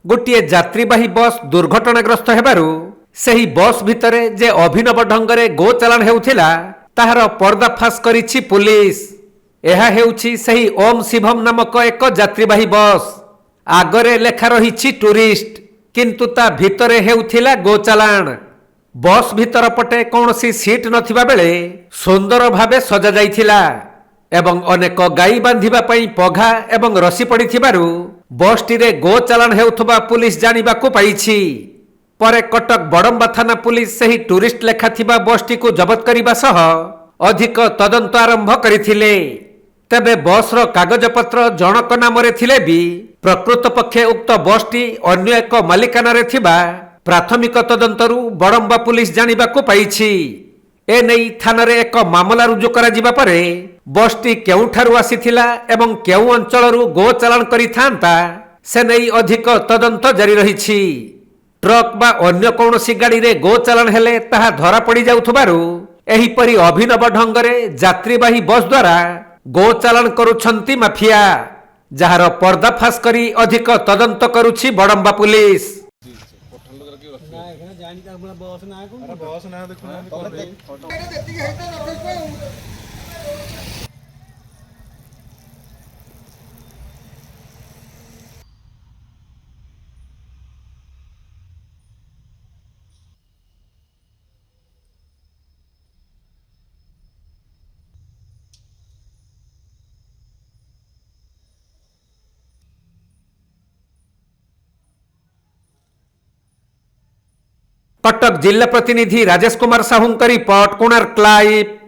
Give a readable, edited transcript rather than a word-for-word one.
गोटे यात्रीवाही बस दुर्घटनाग्रस्त हेबारु सेही बस भितरे जे अभिनव ढंगरे गो चालाण हेउथिला ताहार पर्दाफाश करिछि पुलिस। एहा हेउछि सेही ओम शिवम नामक एक यात्रीवाही बस। आगरे लेखा रहिछि टूरिस्ट किंतु ता भितरे हेउथिला गो चालाण। बस भितर पटे कौनसी सीट नथिबा बेले सुंदर भावे सजा जाइथिला एवं अनेक गाई बांधिबा पई पघा एवं रसी पड़िथिबारु बसटी रे गो चालाण हेउथबा पुलिस जानिबाकू पाइछि। परे कटक बड़म्बा थाना पुलिस सही टूरिस्ट लेखा थिबा बसटी को जबत करिबा सह अधिक तदंत आरंभ करिथिले। तेबे बस रो कागजपत्र जनक नामरे थिले भी प्रकृत पक्षे उक्त बसटी अन्य एक मालिकाना रे थिबा प्राथमिक तदंतरु बड़म्बा पुलिस जानिबाकू पाइछि। ए नेई थानारे एक मामला रुजु करा जिबा परे बसटी केउठारु आसीथिला एवं केउ अंचलरु गो चालाण करिथांता से नेई अधिक तदंत जारी रहिछि। ट्रक बा अन्य कौनसी गाड़ी रे गो चालाण हेले ताहा धरा पड़ी जाउथबारु एहिपरि अभिनव ढंगरे यात्रीवाही बस द्वारा गो चालाण करुछंती माफिया, जहार पर्दाफाश करी अधिक तदंत करुछि बड़म्बा पुलिस। कटक जिला प्रतिनिधि राजेश कुमार साहू रिपोर्ट, कोणार्क लाइव।